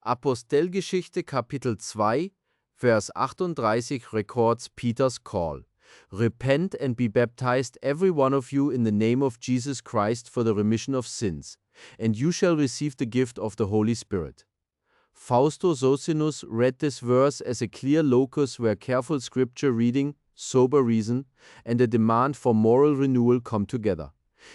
Apostelgeschichte Kapitel 2, Vers 38 records Peter's call. Repent and be baptized every one of you in the name of Jesus Christ for the remission of sins, and you shall receive the gift of the Holy Spirit. Fausto Socinus read this verse as a clear locus where careful scripture reading, sober reason, and a demand for moral renewal come together.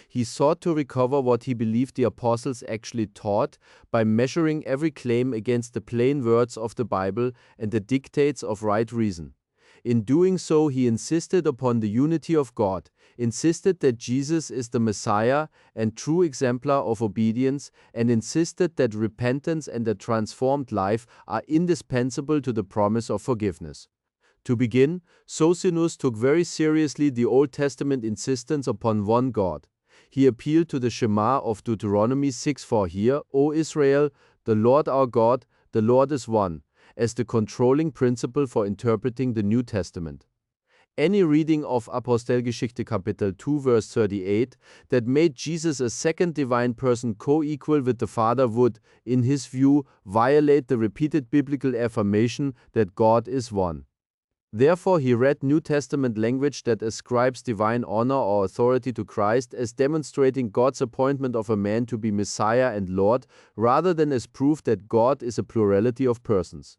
He sought to recover what he believed the apostles actually taught by measuring every claim against the plain words of the Bible and the dictates of right reason. In doing so, he insisted upon the unity of God, insisted that Jesus is the Messiah and true exemplar of obedience, and insisted that repentance and a transformed life are indispensable to the promise of forgiveness. To begin, Socinus took very seriously the Old Testament insistence upon one God. He appealed to the Shema of Deuteronomy 6:4 "Hear, O Israel, the Lord our God, the Lord is one," as the controlling principle for interpreting the New Testament. Any reading of Apostelgeschichte Kapitel 2 verse 38 that made Jesus a second divine person co-equal with the Father would, in his view, violate the repeated biblical affirmation that God is one. Therefore, he read New Testament language that ascribes divine honor or authority to Christ as demonstrating God's appointment of a man to be Messiah and Lord, rather than as proof that God is a plurality of persons.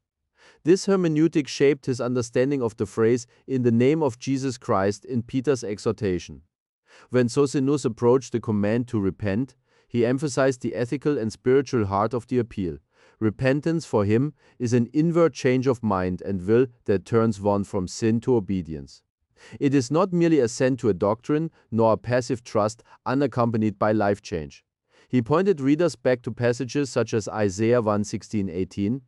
This hermeneutic shaped his understanding of the phrase, "in the name of Jesus Christ," in Peter's exhortation. When Socinus approached the command to repent, he emphasized the ethical and spiritual heart of the appeal. Repentance for him is an inward change of mind and will that turns one from sin to obedience. It is not merely assent to a doctrine, nor a passive trust unaccompanied by life change. He pointed readers back to passages such as Isaiah 1:16-18,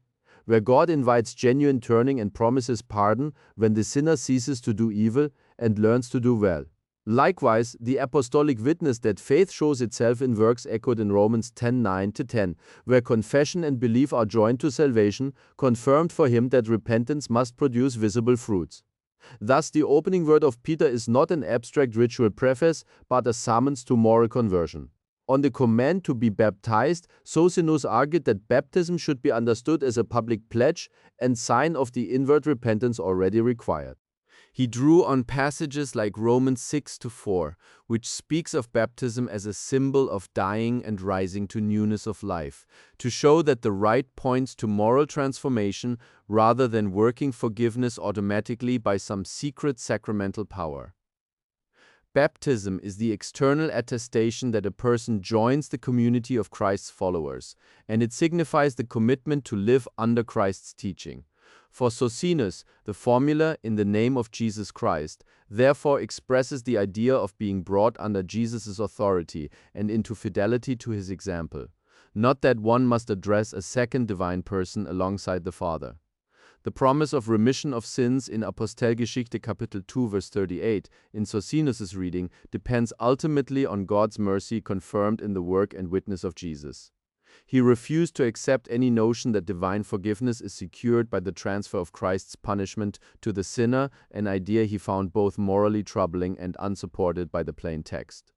where God invites genuine turning and promises pardon when the sinner ceases to do evil and learns to do well. Likewise, the apostolic witness that faith shows itself in works echoed in Romans 10:9-10, where confession and belief are joined to salvation, confirmed for him that repentance must produce visible fruits. Thus, the opening word of Peter is not an abstract ritual preface, but a summons to moral conversion. On the command to be baptized, Socinus argued that baptism should be understood as a public pledge and sign of the inward repentance already required. He drew on passages like Romans 6:4, which speaks of baptism as a symbol of dying and rising to newness of life, to show that the rite points to moral transformation rather than working forgiveness automatically by some secret sacramental power. Baptism is the external attestation that a person joins the community of Christ's followers, and it signifies the commitment to live under Christ's teaching. For Socinus, the formula "in the name of Jesus Christ" therefore expresses the idea of being brought under Jesus' authority and into fidelity to his example, not that one must address a second divine person alongside the Father. The promise of remission of sins in Apostelgeschichte Kapitel 2 verse 38 in Socinus' reading depends ultimately on God's mercy confirmed in the work and witness of Jesus. He refused to accept any notion that divine forgiveness is secured by the transfer of Christ's punishment to the sinner, an idea he found both morally troubling and unsupported by the plain text.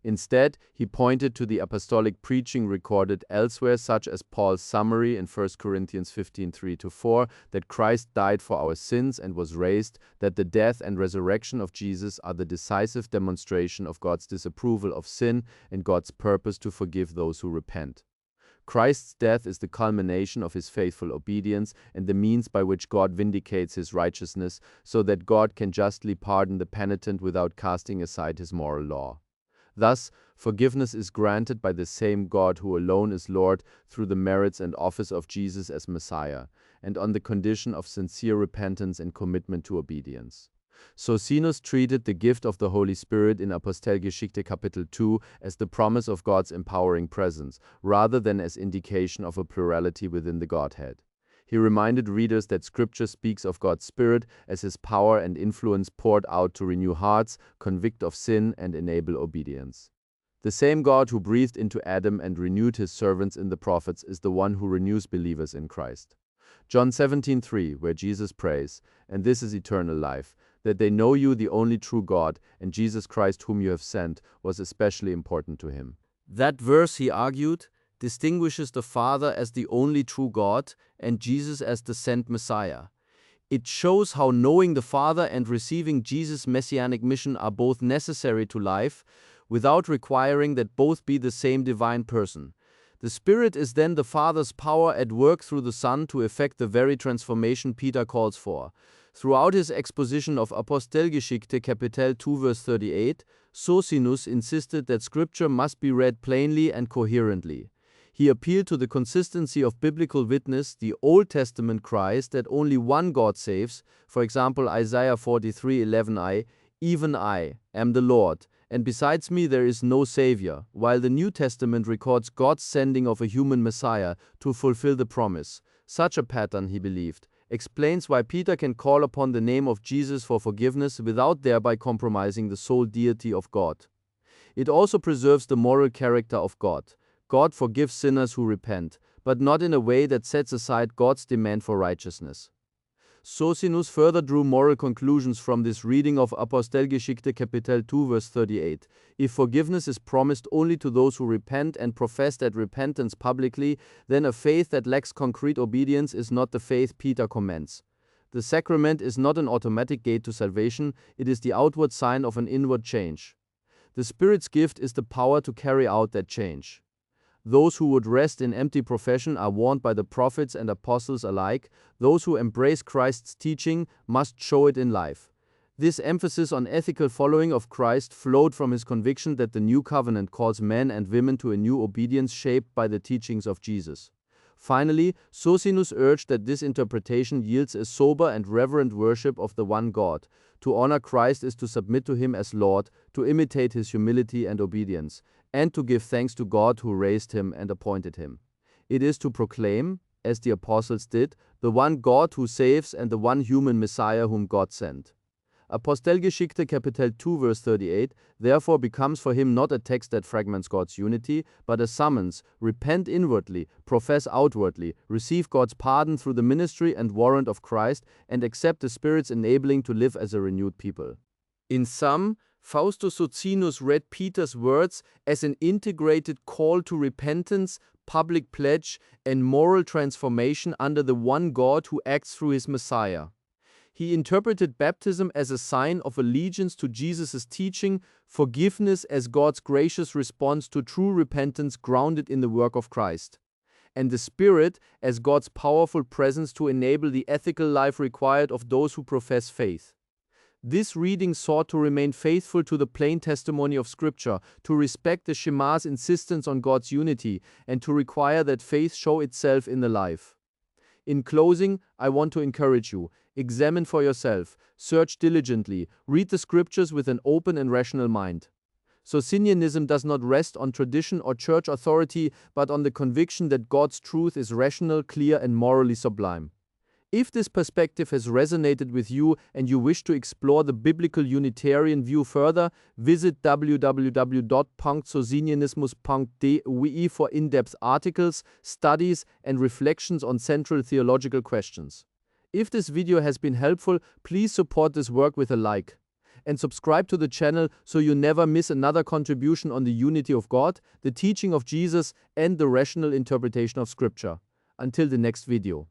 Instead, he pointed to the apostolic preaching recorded elsewhere, such as Paul's summary in 1 Corinthians 15:3-4, that Christ died for our sins and was raised, that the death and resurrection of Jesus are the decisive demonstration of God's disapproval of sin and God's purpose to forgive those who repent. Christ's death is the culmination of his faithful obedience and the means by which God vindicates his righteousness, so that God can justly pardon the penitent without casting aside his moral law. Thus, forgiveness is granted by the same God who alone is Lord through the merits and office of Jesus as Messiah, and on the condition of sincere repentance and commitment to obedience. Socinus treated the gift of the Holy Spirit in Apostelgeschichte Kapitel 2 as the promise of God's empowering presence, rather than as indication of a plurality within the Godhead. He reminded readers that Scripture speaks of God's Spirit as his power and influence poured out to renew hearts, convict of sin, and enable obedience. The same God who breathed into Adam and renewed his servants in the prophets is the one who renews believers in Christ. John 17:3, where Jesus prays, "And this is eternal life, that they know you, the only true God, and Jesus Christ whom you have sent," was especially important to him. That verse, he argued, distinguishes the Father as the only true God and Jesus as the sent Messiah. It shows how knowing the Father and receiving Jesus' messianic mission are both necessary to life, without requiring that both be the same divine person. The Spirit is then the Father's power at work through the Son to effect the very transformation Peter calls for. Throughout his exposition of Apostelgeschichte Kapitel 2 verse 38, Socinus insisted that Scripture must be read plainly and coherently. He appealed to the consistency of biblical witness. The Old Testament cries that only one God saves, for example Isaiah 43:11, "Even I am the Lord, and besides me there is no Savior," while the New Testament records God's sending of a human Messiah to fulfill the promise. Such a pattern, he believed, explains why Peter can call upon the name of Jesus for forgiveness without thereby compromising the sole deity of God. It also preserves the moral character of God. God forgives sinners who repent, but not in a way that sets aside God's demand for righteousness. Socinus further drew moral conclusions from this reading of Apostelgeschichte Kapitel 2 verse 38. If forgiveness is promised only to those who repent and profess that repentance publicly, then a faith that lacks concrete obedience is not the faith Peter commends. The sacrament is not an automatic gate to salvation, it is the outward sign of an inward change. The Spirit's gift is the power to carry out that change. Those who would rest in empty profession are warned by the prophets and apostles alike. Those who embrace Christ's teaching must show it in life. This emphasis on ethical following of Christ flowed from his conviction that the new covenant calls men and women to a new obedience shaped by the teachings of Jesus. Finally, Socinus urged that this interpretation yields a sober and reverent worship of the one God. To honor Christ is to submit to him as Lord, to imitate his humility and obedience, and to give thanks to God who raised him and appointed him. It is to proclaim, as the apostles did, the one God who saves and the one human Messiah whom God sent. Apostelgeschichte Kapitel 2 verse 38 therefore becomes for him not a text that fragments God's unity, but a summons: repent inwardly, profess outwardly, receive God's pardon through the ministry and warrant of Christ, and accept the Spirit's enabling to live as a renewed people. In sum, Faustus Socinus read Peter's words as an integrated call to repentance, public pledge, and moral transformation under the one God who acts through his Messiah. He interpreted baptism as a sign of allegiance to Jesus' teaching, forgiveness as God's gracious response to true repentance grounded in the work of Christ, and the Spirit as God's powerful presence to enable the ethical life required of those who profess faith. This reading sought to remain faithful to the plain testimony of Scripture, to respect the Shema's insistence on God's unity, and to require that faith show itself in the life. In closing, I want to encourage you: examine for yourself, search diligently, read the Scriptures with an open and rational mind. Socinianism does not rest on tradition or church authority, but on the conviction that God's truth is rational, clear, and morally sublime. If this perspective has resonated with you and you wish to explore the biblical Unitarian view further, visit www.socinianismus.de for in-depth articles, studies, and reflections on central theological questions. If this video has been helpful, please support this work with a like. And subscribe to the channel so you never miss another contribution on the unity of God, the teaching of Jesus, and the rational interpretation of Scripture. Until the next video.